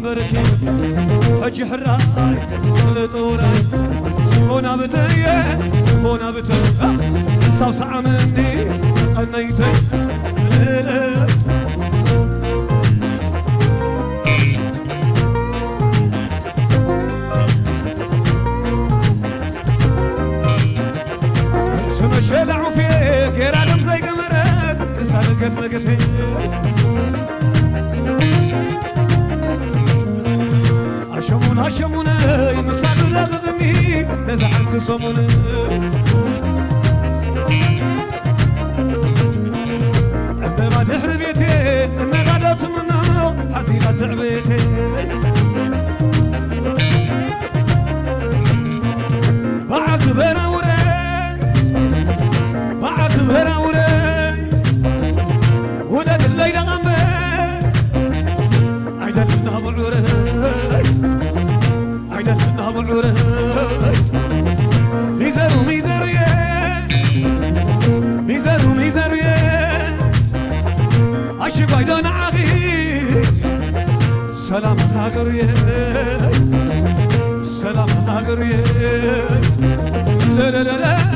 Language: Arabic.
بركي حجي حراي لطوراي هنا بتيه هنا بتيه صوصع مني قنيتي سما شلعوا فيك يا رادم زي قمرك لسان قف قفي هشمونا مساعد لغمي لزعلت صمونا عندما دحر بيتي إني غادت منه حزينة زعبيتي بعتبر أوري بعتبر أوري ولد الليلة غمي عيد النهب عوري عيد النهب عوري ميزرو ميزرو يا ميزرو ميزرو يا عشق عيدان عغي سلام هاجر يا